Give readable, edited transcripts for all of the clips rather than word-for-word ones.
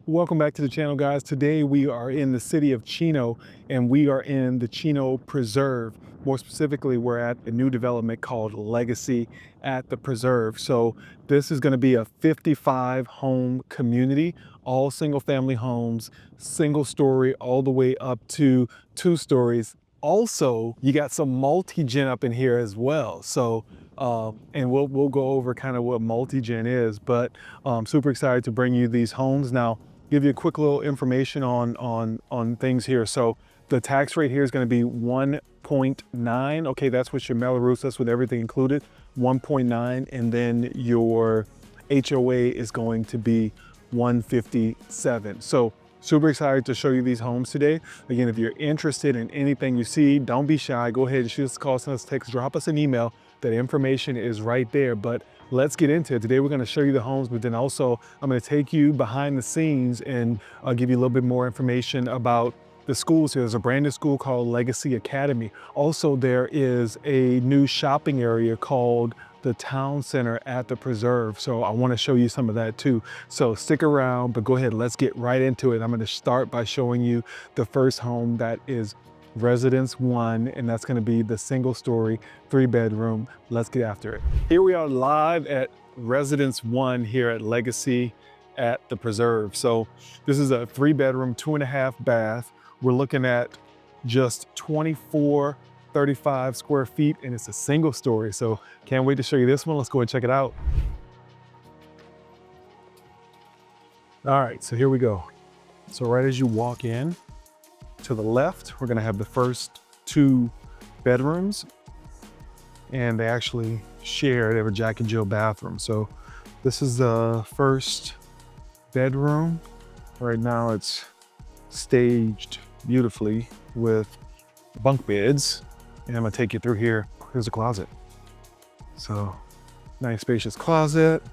Welcome back to the channel, guys. Today we are in the city of Chino and we are in the Chino Preserve. More specifically, we're at a new development called Legacy at the Preserve. So this is going to be a 55 home community, all single family homes, single story, all the way up to 2 stories. Also, you got some multi-gen up in here as well. So and we'll go over kind of what multi-gen is, but super excited to bring you these homes. Now, give you a quick little information on things here. So the tax rate here is going to be 1.9. Okay, that's with your Melrose, that's with everything included, 1.9, and then your HOA is going to be 157. So super excited to show you these homes today. Again, if you're interested in anything you see, don't be shy. Go ahead and shoot us a call, send us a text, drop us an email. That information is right there. But let's get into it. Today we're going to show you the homes, but then also I'm going to take you behind the scenes and I'll give you a little bit more information about the schools here. There's a brand new school called Legacy Academy. Also, there is a new shopping area called the Town Center at the Preserve. So I want to show you some of that too. So stick around, but go ahead, let's get right into it. I'm going to start by showing you the first home that is Residence 1, and that's going to be the single story, 3-bedroom. Let's get after it. Here we are live at Residence 1 here at Legacy at the Preserve. So this is a 3-bedroom, 2.5 bath. We're looking at just 2435 square feet, and it's a single story. So can't wait to show you this one. Let's go and check it out. All right, so here we go. So right as you walk in, to the left, we're going to have the first 2 bedrooms, and they actually share. They have a Jack and Jill bathroom. So this is the first bedroom. Right now it's staged beautifully with bunk beds, and I'm going to take you through here. Here's a closet. So nice spacious closet.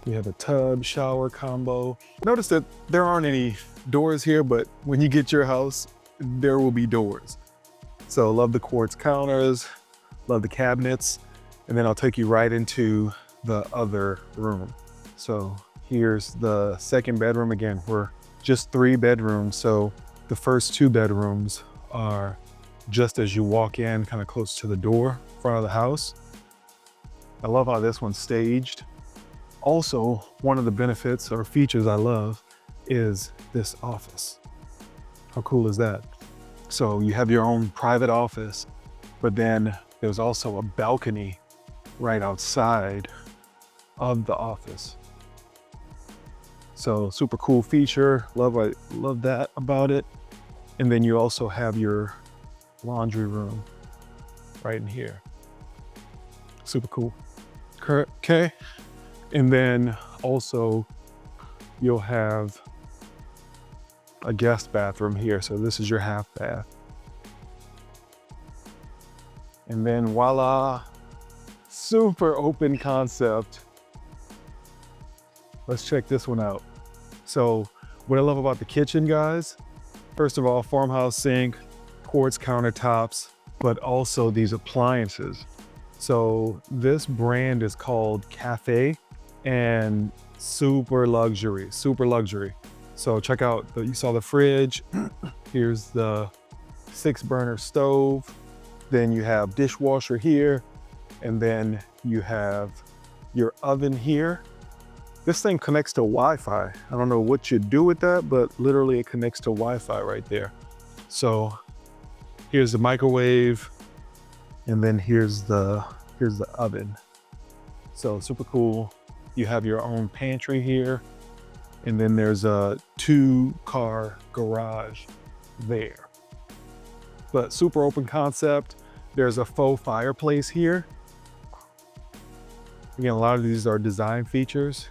We have a tub shower combo. Notice that there aren't any doors here, but when you get your house, there will be doors. So love the quartz counters, love the cabinets, and then I'll take you right into the other room. So here's the second bedroom. Again, we're just 3 bedrooms. So the first 2 bedrooms are just as you walk in, kind of close to the door, front of the house. I love how this one's staged. Also, one of the benefits or features I love is this office. How cool is that? So you have your own private office, but then there's also a balcony right outside of the office. So super cool feature. Love that about it. And then you also have your laundry room right in here. Super cool. Okay. And then also you'll have a guest bathroom here. So this is your half bath. And then voila, super open concept. Let's check this one out. So what I love about the kitchen, guys, first of all, farmhouse sink, quartz countertops, but also these appliances. So this brand is called Cafe, and super luxury. So check out, you saw the fridge. Here's the 6-burner stove. Then you have dishwasher here. And then you have your oven here. This thing connects to Wi-Fi. I don't know what you do with that, but literally it connects to Wi-Fi right there. So here's the microwave. And then here's the oven. So super cool. You have your own pantry here, and then there's a 2-car garage there. But super open concept. There's a faux fireplace here. Again, a lot of these are design features.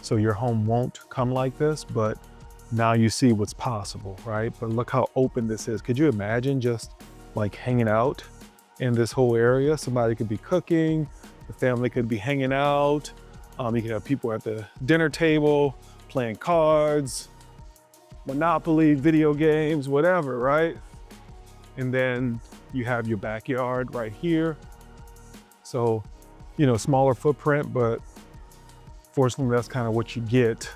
So your home won't come like this, but now you see what's possible, right? But look how open this is. Could you imagine just like hanging out in this whole area? Somebody could be cooking, the family could be hanging out. You could have people at the dinner table playing cards, Monopoly, video games, whatever, right? And then you have your backyard right here. So, you know, smaller footprint, but unfortunately, that's kind of what you get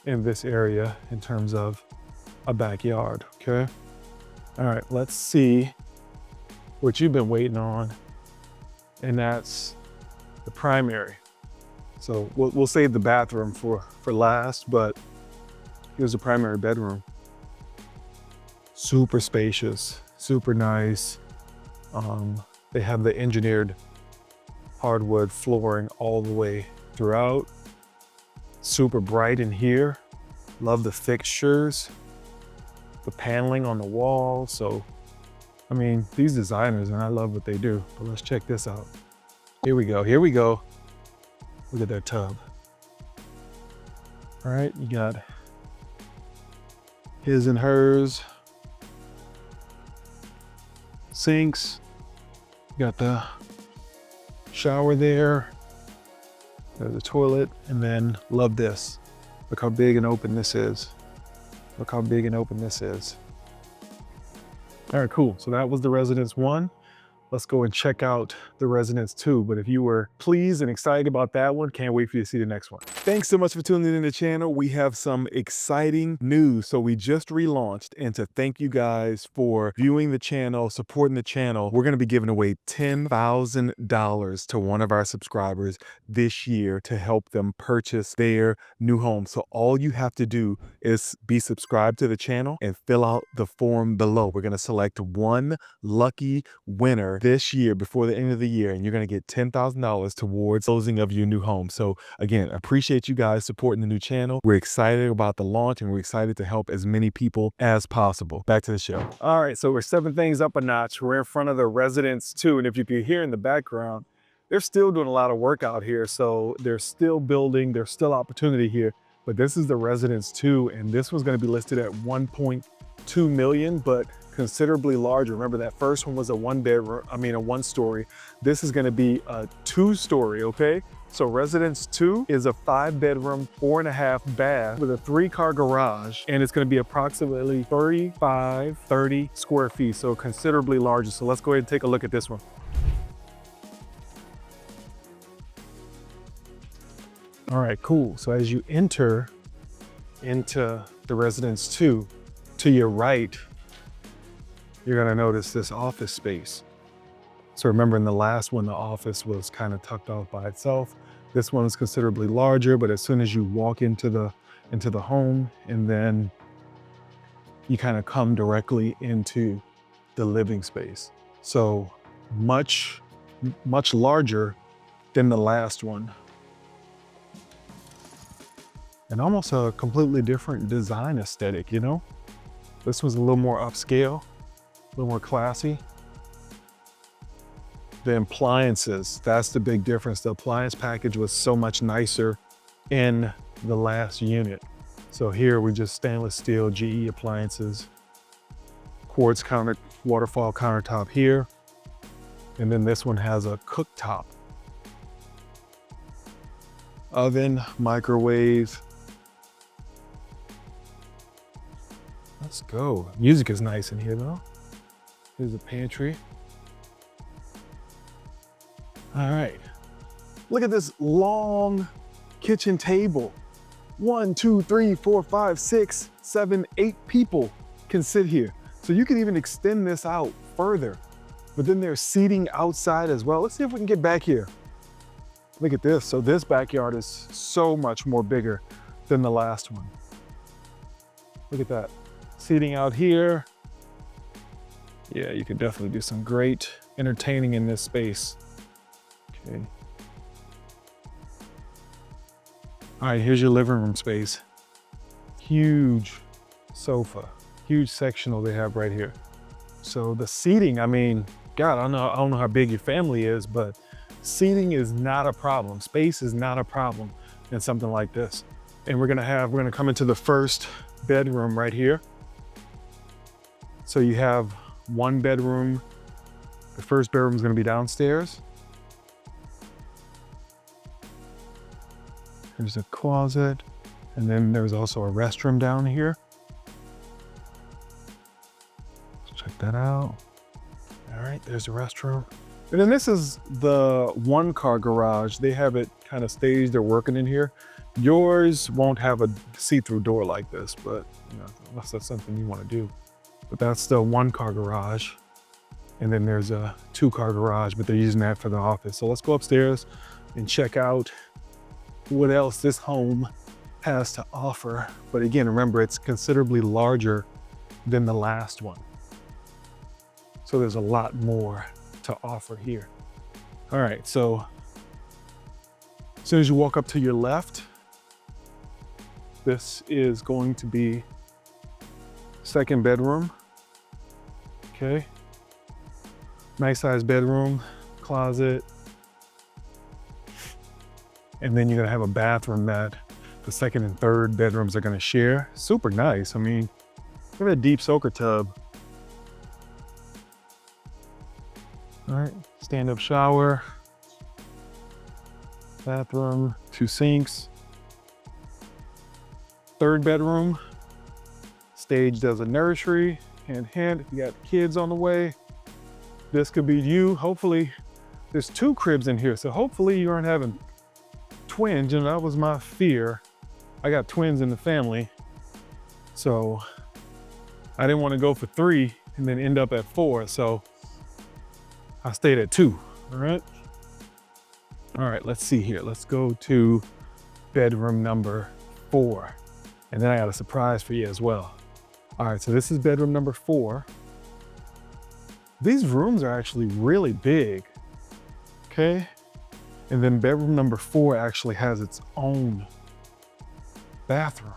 in this area in terms of a backyard, okay? All right, let's see what you've been waiting on, and that's the primary. So we'll save the bathroom for last, but here's the primary bedroom. Super spacious, super nice. They have the engineered hardwood flooring all the way throughout. Super bright in here. Love the fixtures, the paneling on the wall. So, I mean, these designers, and I love what they do, but let's check this out. Here we go, here we go. Look at that tub. All right, you got his and hers. Sinks. Got the shower there. There's a toilet, and then love this. Look how big and open this is. Look how big and open this is. All right, cool. So that was the residence 1. Let's go and check out the residence 2. But if you were pleased and excited about that one, can't wait for you to see the next one. Thanks so much for tuning in to the channel. We have some exciting news. So we just relaunched, and to thank you guys for viewing the channel, supporting the channel, we're gonna be giving away $10,000 to one of our subscribers this year to help them purchase their new home. So all you have to do is be subscribed to the channel and fill out the form below. We're gonna select one lucky winner this year before the end of the year, and you're going to get $10,000 towards closing of your new home. So again, appreciate you guys supporting the new channel. We're excited about the launch, and we're excited to help as many people as possible. Back to the show. All right, so we're stepping things up a notch. We're in front of the residence 2, and if you can hear in the background, they're still doing a lot of work out here. So they're still building, there's still opportunity here, but this is the residence 2, and this one's going to be listed at 1.2 million, but considerably larger. Remember, that first one was a one story. This is gonna be a 2-story, okay? So residence 2 is a 5-bedroom, 4.5 bath with a 3-car garage, and it's gonna be approximately 30 square feet, so considerably larger. So let's go ahead and take a look at this one. All right, cool. So as you enter into the residence 2, to your right, you're gonna notice this office space. So remember, in the last one, the office was kind of tucked off by itself. This one is considerably larger, but as soon as you walk into the home, and then you kind of come directly into the living space. So much larger than the last one. And almost a completely different design aesthetic, you know? This was a little more upscale, a little more classy. The appliances, that's the big difference. The appliance package was so much nicer in the last unit. So here we just stainless steel GE appliances, quartz waterfall countertop here. And then this one has a cooktop, oven, microwave. Let's go. Music is nice in here though. Here's a pantry. All right. Look at this long kitchen table. 1, 2, 3, 4, 5, 6, 7, 8 people can sit here. So you can even extend this out further. But then there's seating outside as well. Let's see if we can get back here. Look at this. So this backyard is so much more bigger than the last one. Look at that. Seating out here. Yeah, you could definitely do some great entertaining in this space. Okay. All right, here's your living room space. Huge sofa, huge sectional they have right here. So the seating, I mean, God, I don't know how big your family is, but seating is not a problem. Space is not a problem in something like this. And we're gonna come into the first bedroom right here. So you have one bedroom. The first bedroom is gonna be downstairs. There's a closet, and then there's also a restroom down here. Let's check that out. All right, there's the restroom. And then this is the one car garage. They have it kind of staged. They're working in here. Yours won't have a see-through door like this, but you know, unless that's something you want to do. But that's the one car garage. And then there's a 2-car garage, but they're using that for the office. So let's go upstairs and check out what else this home has to offer. But again, remember, it's considerably larger than the last one. So there's a lot more to offer here. All right, so as soon as you walk up to your left, this is going to be second bedroom. Okay. Nice sized bedroom, closet. And then you're gonna have a bathroom that the second and third bedrooms are gonna share. Super nice. I mean, look at that deep soaker tub. All right, stand-up shower, bathroom, 2 sinks. Third bedroom, staged as a nursery. Hint, hint, if you got kids on the way, this could be you. Hopefully, there's 2 cribs in here, so hopefully you aren't having twins. You know, that was my fear. I got twins in the family, so I didn't want to go for 3 and then end up at 4, so I stayed at 2, all right? All right, let's see here. Let's go to bedroom number 4. And then I got a surprise for you as well. All right, so this is bedroom number 4. These rooms are actually really big, okay? And then bedroom number 4 actually has its own bathroom.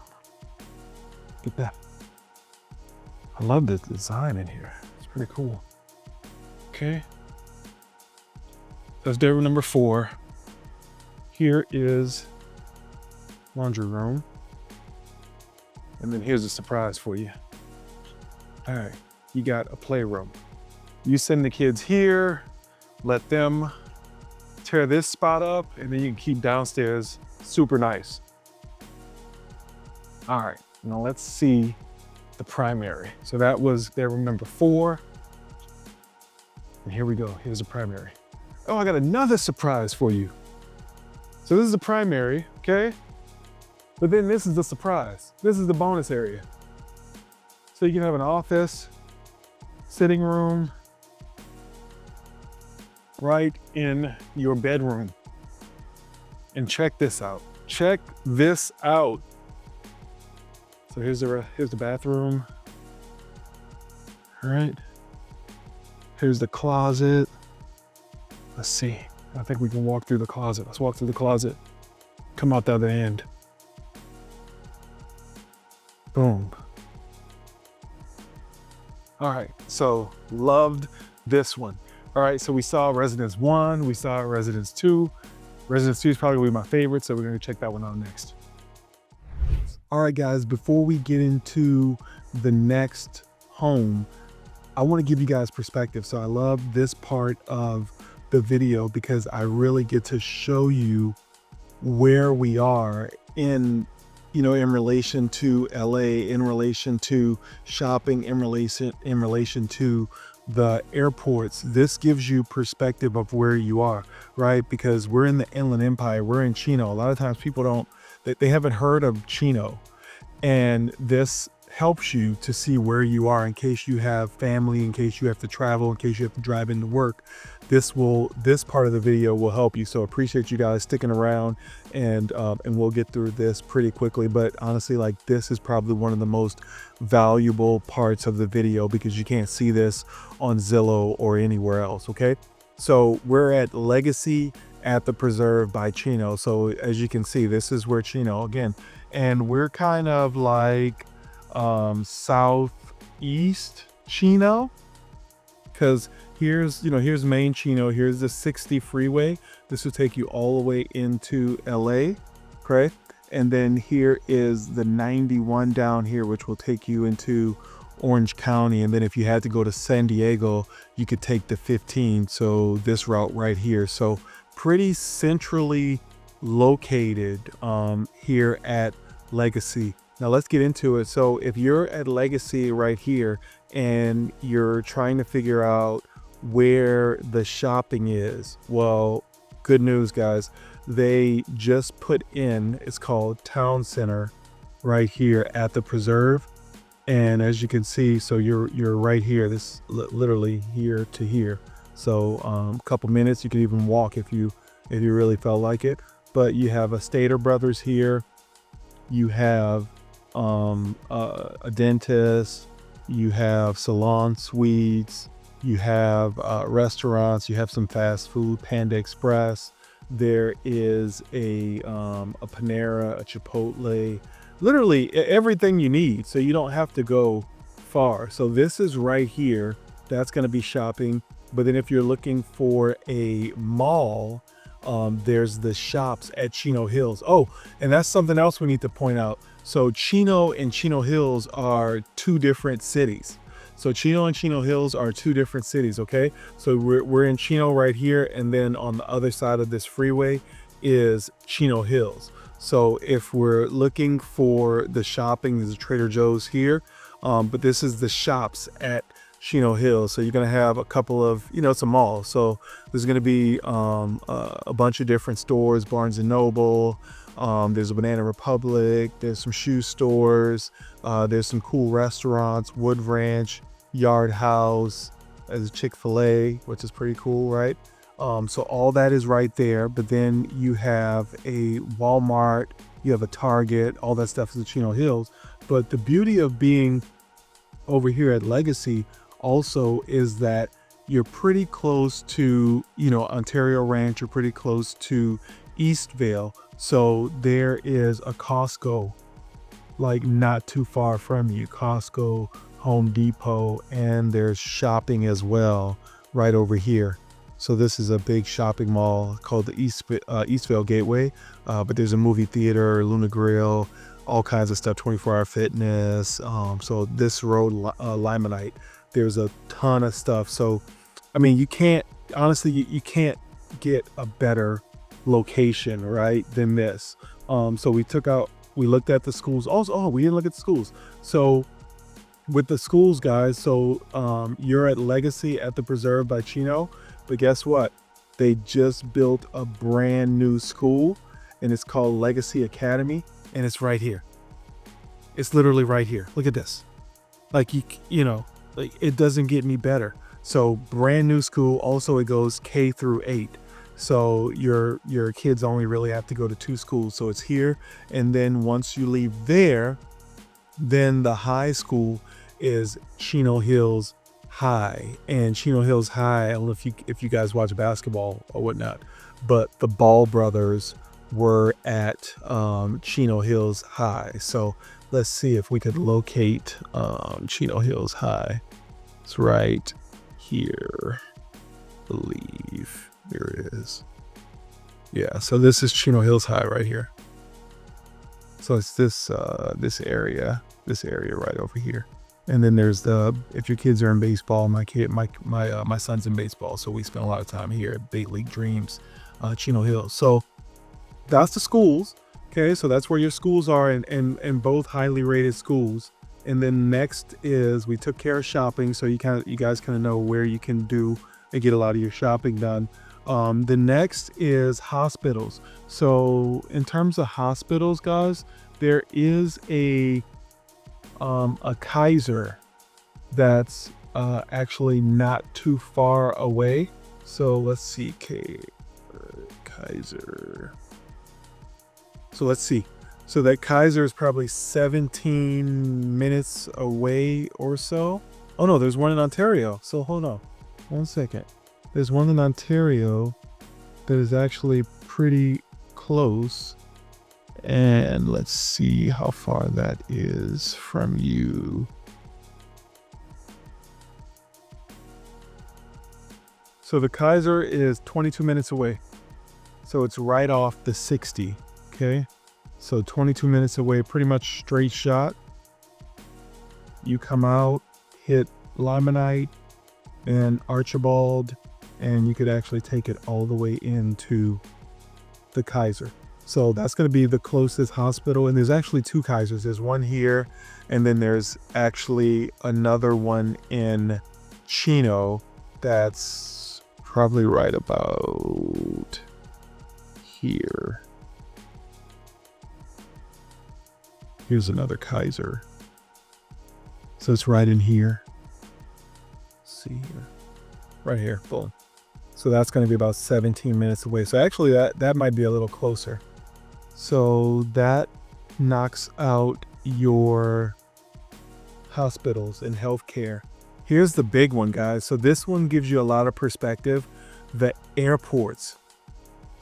Look at that. I love the design in here. It's pretty cool. Okay. That's bedroom number 4. Here is laundry room. And then here's a surprise for you. All right, you got a playroom. You send the kids here, let them tear this spot up, and then you can keep downstairs. Super nice. All right, now let's see the primary. So that was bedroom number 4. And here we go, here's the primary. Oh, I got another surprise for you. So this is the primary, okay? But then this is the surprise. This is the bonus area. So you can have an office, sitting room, right in your bedroom. And check this out. Check this out. So here's the bathroom. All right. Here's the closet. Let's see. I think we can walk through the closet. Let's walk through the closet. Come out the other end. Boom. All right, so loved this one. All right, so we saw Residence 1, we saw Residence 2. Residence 2 is probably gonna be my favorite, so we're gonna check that one out next. All right, guys, before we get into the next home, I wanna give you guys perspective. So I love this part of the video because I really get to show you where we are in relation to LA, in relation to shopping, in relation to the airports. This gives you perspective of where you are, right? Because we're in the Inland Empire, we're in Chino. A lot of times people they haven't heard of Chino. And this helps you to see where you are in case you have family, in case you have to travel, in case you have to drive into work. This part of the video will help you. So appreciate you guys sticking around, and we'll get through this pretty quickly. But honestly, like, this is probably one of the most valuable parts of the video because you can't see this on Zillow or anywhere else. Okay, so we're at Legacy at the Preserve by Chino. So as you can see, this is where Chino again, and we're kind of like southeast Chino, because here's main Chino, here's the 60 freeway. This will take you all the way into LA, correct? And then here is the 91 down here, which will take you into Orange County. And then if you had to go to San Diego, you could take the 15. So this route right here. So pretty centrally located here at Legacy. Now let's get into it. So if you're at Legacy right here and you're trying to figure out where the shopping is. Well, good news, guys. They just put in, it's called Town Center right here at the preserve. And as you can see, so you're right here, this literally here to here. So a couple minutes, you can even walk if you really felt like it. But you have a Stater Brothers here. You have a dentist. You have salon suites. You have restaurants. You have some fast food, Panda Express. There is a Panera, a Chipotle, literally everything you need. So you don't have to go far. So this is right here. That's going to be shopping. But then if you're looking for a mall, there's the shops at Chino Hills. Oh, and that's something else we need to point out. So Chino and Chino Hills are two different cities. So Chino and Chino Hills are two different cities, okay? So we're in Chino right here, and then on the other side of this freeway is Chino Hills. So if we're looking for the shopping, there's a Trader Joe's here, but this is the shops at Chino Hills. So you're gonna have a couple of, it's a mall. So there's gonna be a bunch of different stores, Barnes and Noble, there's a Banana Republic, there's some shoe stores, there's some cool restaurants, Wood Ranch, Yard House, there's a Chick-fil-A, which is pretty cool, right? So all that is right there, but then you have a Walmart, you have a Target, all that stuff is at Chino Hills. But the beauty of being over here at Legacy also is that you're pretty close to, Ontario Ranch, you're pretty close to Eastvale. So there is a Costco, like not too far from you, Costco, Home Depot, and there's shopping as well right over here. So this is a big shopping mall called the Eastvale Gateway, but there's a movie theater, Luna Grill, all kinds of stuff, 24-hour fitness. So this road, Limonite, there's a ton of stuff. So, I mean, honestly, you can't get a better location, right, than this. So we looked at the schools. Also, we didn't look at the schools. So with the schools, guys, so you're at Legacy at the Preserve by Chino, but guess what? They just built a brand new school, and it's called Legacy Academy, and it's right here. It's literally right here. Look at this. Like, like it doesn't get any better. So brand new school. Also, it goes K through 8. So your kids only really have to go to 2 schools. So it's here. And then once you leave there, then the high school is Chino Hills High. And Chino Hills High, I don't know if you guys watch basketball or whatnot, but the Ball brothers were at Chino Hills High. So let's see if we could locate Chino Hills High. It's right here, I believe. There it is. Yeah, so this is Chino Hills High right here. So it's this area right over here. And then there's if your kids are in baseball, my son's in baseball, so we spend a lot of time here at Big League Dreams, Chino Hills. So that's the schools. Okay, so that's where your schools are, and both highly rated schools. And then next is we took care of shopping, so you guys kind of know where you can do and get a lot of your shopping done. The next is hospitals. So in terms of hospitals, guys, there is a Kaiser that's actually not too far away. So let's see, Kaiser. So let's see. So that Kaiser is probably 17 minutes away or so. Oh no, there's one in Ontario. So hold on 1 second. There's one in Ontario that is actually pretty close. And let's see how far that is from you. So the Kaiser is 22 minutes away. So it's right off the 60, okay? So 22 minutes away, pretty much straight shot. You come out, hit Limonite and Archibald, and you could actually take it all the way into the Kaiser. So that's going to be the closest hospital. And there's actually 2 Kaisers. There's one here, and then there's actually another one in Chino. That's probably right about here. Here's another Kaiser. So it's right in here. Let's see here. Right here, boom. So that's going to be about 17 minutes away. So actually that might be a little closer. So that knocks out your hospitals and healthcare. Here's the big one, guys. So this one gives you a lot of perspective. The airports.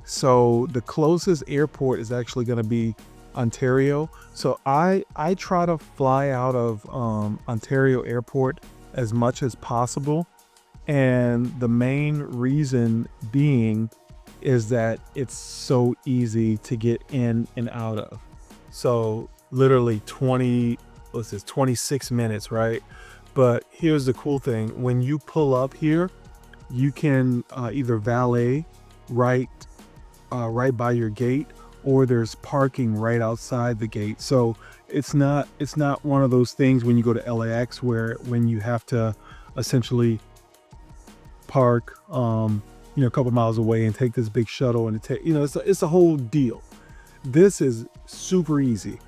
So the closest airport is actually going to be Ontario. So I try to fly out of Ontario Airport as much as possible. And the main reason being is that it's so easy to get in and out of. So literally 26 minutes, right? But here's the cool thing. When you pull up here, you can either valet right by your gate, or there's parking right outside the gate. So it's not one of those things when you go to LAX when you have to essentially park a couple miles away and take this big shuttle, and it's a whole deal. This is super easy.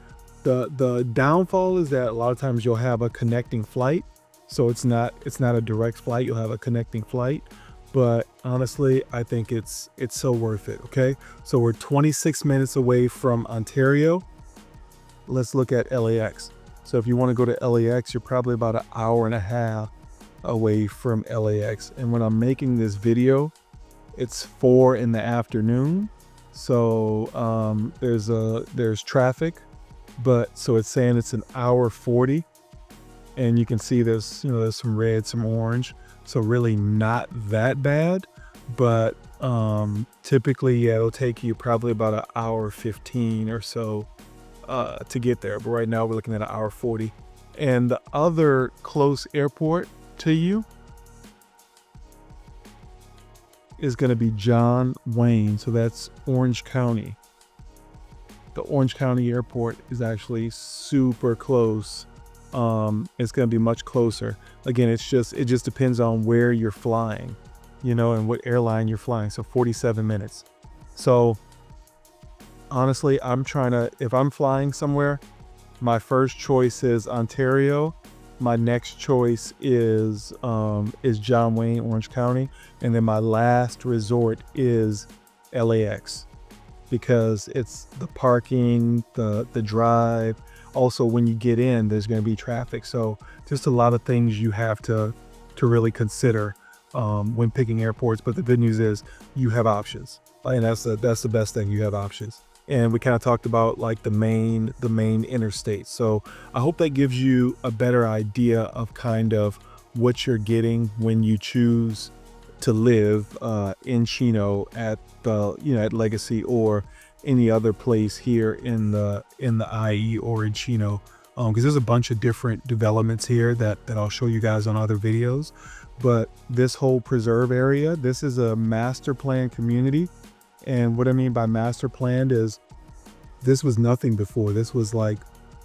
The downfall is that a lot of times you'll have a connecting flight, so it's not a direct flight. You'll have a connecting flight, but honestly, I think it's so worth it. Okay, so we're 26 minutes away from Ontario. Let's look at LAX. So if you want to go to LAX, you're probably about an hour and a half away from LAX. And when I'm making this video, it's 4 in the afternoon. So there's traffic, but so it's saying it's an hour 40, and you can see there's some red, some orange. So really not that bad, but typically, yeah, it'll take you probably about an hour 15 or so to get there. But right now we're looking at an hour 40. And the other close airport to you is going to be John Wayne. So that's Orange County. The Orange County airport is actually super close. It's going to be much closer. Again, it just depends on where you're flying, and what airline you're flying. So 47 minutes. So honestly, if I'm flying somewhere, my first choice is Ontario. My next choice is John Wayne, Orange County. And then my last resort is LAX, because it's the parking, the drive. Also, when you get in, there's going to be traffic. So just a lot of things you have to really consider when picking airports. But the good news is you have options. And that's the best thing. You have options. And we kind of talked about like the main interstates. So I hope that gives you a better idea of kind of what you're getting when you choose to live in Chino at Legacy or any other place here in the IE or in Chino, because there's a bunch of different developments here that I'll show you guys on other videos. But this whole preserve area, this is a master plan community. And what I mean by master planned is this was nothing before. This was like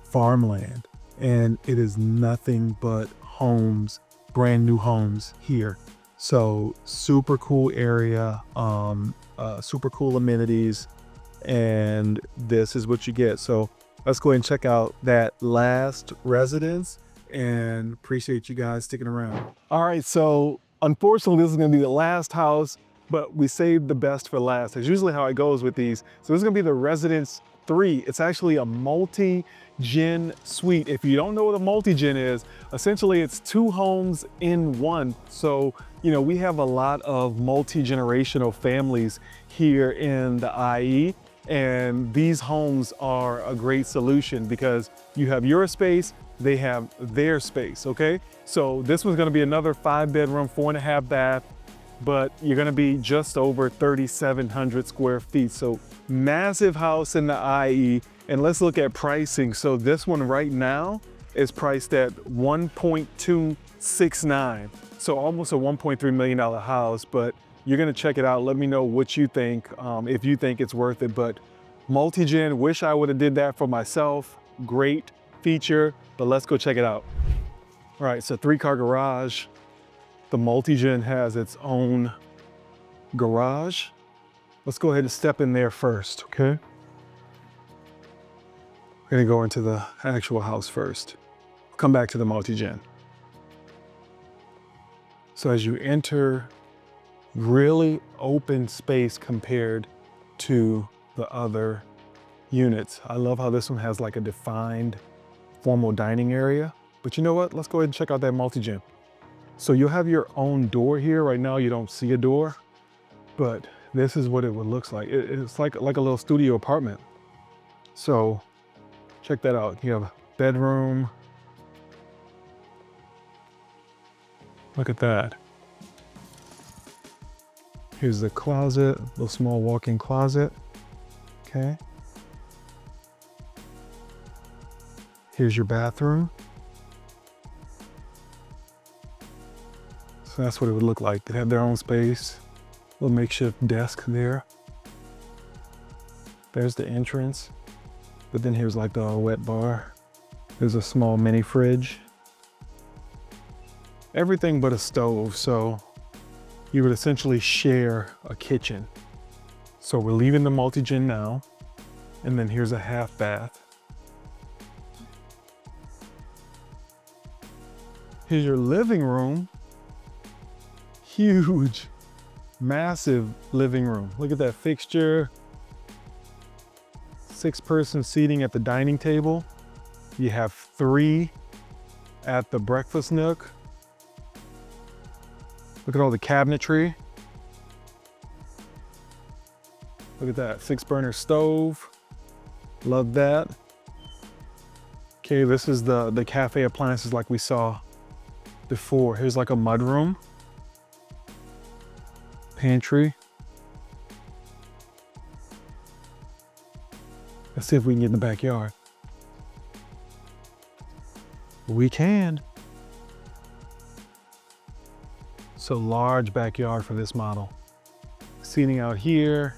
farmland, and it is nothing but homes, brand new homes here. So super cool area, super cool amenities, and this is what you get. So let's go ahead and check out that last residence, and appreciate you guys sticking around. All right, so unfortunately this is gonna be the last house, but we saved the best for last. That's usually how it goes with these. So this is gonna be the Residence 3. It's actually a multi-gen suite. If you don't know what a multi-gen is, essentially it's 2 homes in one. So, we have a lot of multi-generational families here in the IE, and these homes are a great solution because you have your space, they have their space, okay? So this one's gonna be another 5-bedroom, 4.5 bath, but you're gonna be just over 3,700 square feet. So massive house in the IE. And let's look at pricing. So this one right now is priced at $1.269. So almost a $1.3 million house, but you're gonna check it out. Let me know what you think, if you think it's worth it. But multi-gen, wish I would have did that for myself. Great feature, but let's go check it out. All right, so 3-car garage. The multi-gen has its own garage. Let's go ahead and step in there first, okay? We're gonna go into the actual house first. We'll come back to the multi-gen. So as you enter, really open space compared to the other units. I love how this one has like a defined formal dining area. But you know what? Let's go ahead and check out that multi-gen. So you'll have your own door here. Right now you don't see a door, but this is what it would look like. It's like a little studio apartment. So check that out. You have a bedroom. Look at that. Here's the closet, little small walk-in closet. Okay. Here's your bathroom. So that's what it would look like. They have their own space, little makeshift desk there. There's the entrance. But then here's like the wet bar. There's a small mini fridge. Everything but a stove, so you would essentially share a kitchen. So we're leaving the multi-gen now, and then here's a half bath. Here's your living room. Huge, massive living room. Look at that fixture. 6-person seating at the dining table. You have 3 at the breakfast nook. Look at all the cabinetry. Look at that, 6-burner stove. Love that. Okay, this is the cafe appliances like we saw before. Here's like a mud room. Pantry. Let's see if we can get in the backyard. We can. So large backyard for this model. Seating out here.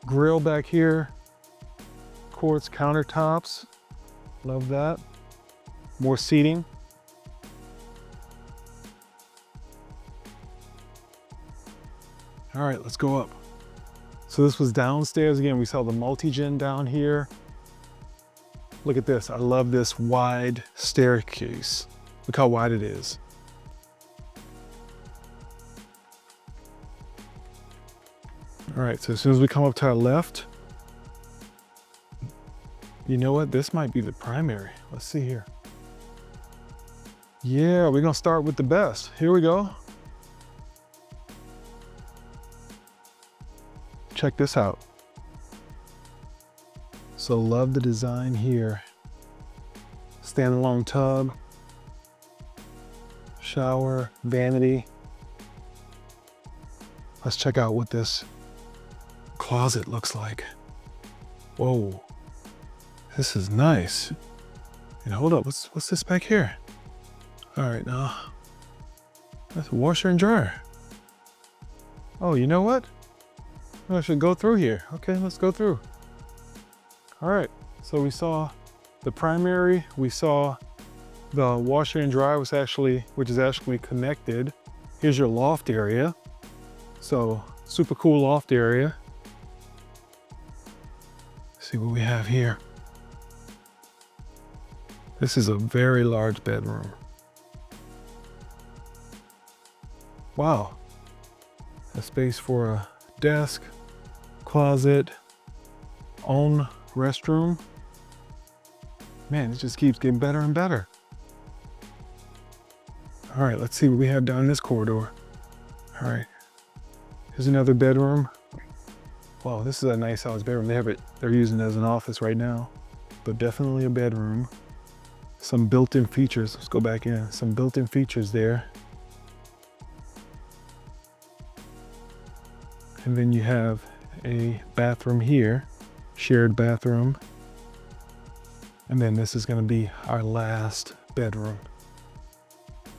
Grill back here. Quartz countertops. Love that. More seating. All right, let's go up. So this was downstairs. Again, we saw the multi-gen down here. Look at this. I love this wide staircase. Look how wide it is. All right, so as soon as we come up to our left, you know what? This might be the primary. Let's see here. Yeah, we're gonna start with the best. Here we go. Check this out. So love the design here. Standalone tub, shower, vanity. Let's check out what this closet looks like. Whoa, this is nice. And hold up, what's this back here? All right, now that's a washer and dryer. Oh, you know what? I should go through here. Okay, let's go through. All right, so we saw the primary, we saw the washer and dryer which is actually connected. Here's your loft area. So super cool loft area. Let's see what we have here. This is a very large bedroom. Wow, a space for a desk, closet, own restroom. Man, it just keeps getting better and better. All right, let's see what we have down this corridor. All right, here's another bedroom. Wow, this is a nice sized bedroom. They're using it as an office right now, but definitely a bedroom. Some built-in features. Let's go back in. Some built-in features there. And then you have a bathroom here, shared bathroom. And then this is gonna be our last bedroom.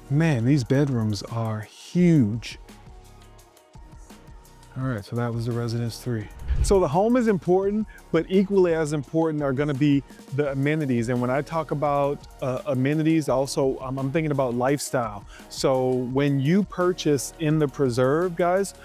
Man, these bedrooms are huge. All right, so that was the residence 3. So the home is important, but equally as important are gonna be the amenities. And when I talk about amenities, also I'm thinking about lifestyle. So when you purchase in the Preserve, guys,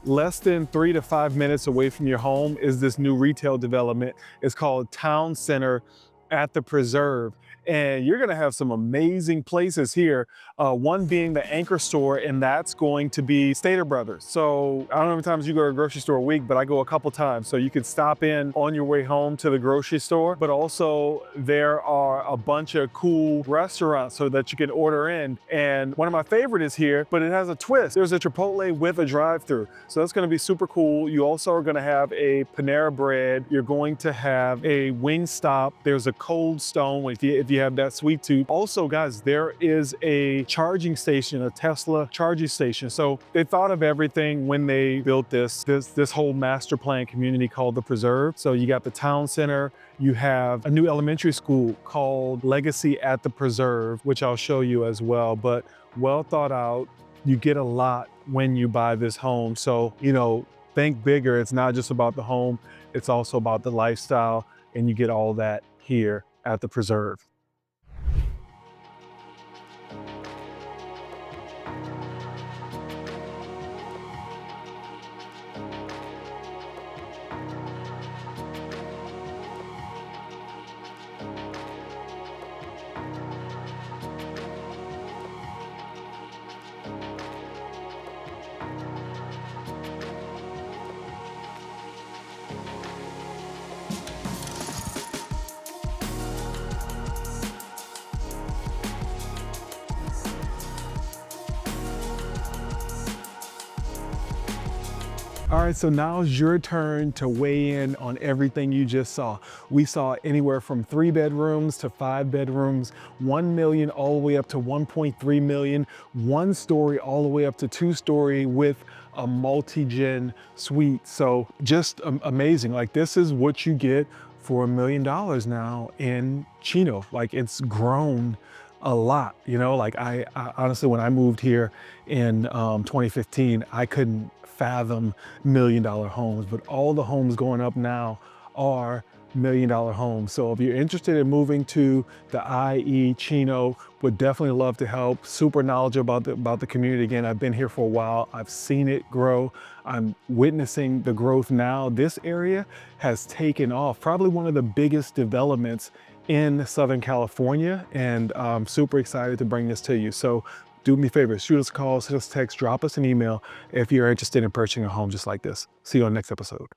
less than 3 to 5 minutes away from your home is this new retail development. It's called Town Center at the Preserve. And you're gonna have some amazing places here. One being the anchor store, and that's going to be Stater Brothers. So I don't know how many times you go to a grocery store a week, but I go a couple times. So you can stop in on your way home to the grocery store, but also there are a bunch of cool restaurants so that you can order in. And one of my favorite is here, but it has a twist. There's a Chipotle with a drive-through. So that's gonna be super cool. You also are gonna have a Panera Bread. You're going to have a Wingstop. There's a Cold Stone if you have that sweet tooth. Also, guys, there is a charging station, a Tesla charging station. So they thought of everything when they built this whole master plan community called the Preserve. So you got the town center, you have a new elementary school called Legacy at the Preserve, which I'll show you as well, but well thought out. You get a lot when you buy this home. So, think bigger. It's not just about the home, it's also about the lifestyle, and you get all that here at the Preserve. All right, so now it's your turn to weigh in on everything you just saw. We saw anywhere from 3 bedrooms to 5 bedrooms, 1 million all the way up to 1.3 million, 1 story all the way up to 2 story with a multi-gen suite. So just amazing. Like, this is what you get for $1 million now in Chino. Like, it's grown a lot, like I honestly, when I moved here in 2015, I couldn't fathom $1 million homes, but all the homes going up now are $1 million homes. So if you're interested in moving to the IE Chino, would definitely love to help. Super knowledgeable about the community. Again, I've been here for a while. I've seen it grow. I'm witnessing the growth now. This area has taken off. Probably one of the biggest developments in Southern California, and I'm super excited to bring this to you. So do me a favor, shoot us a call, send us a text, drop us an email if you're interested in purchasing a home just like this. See you on the next episode.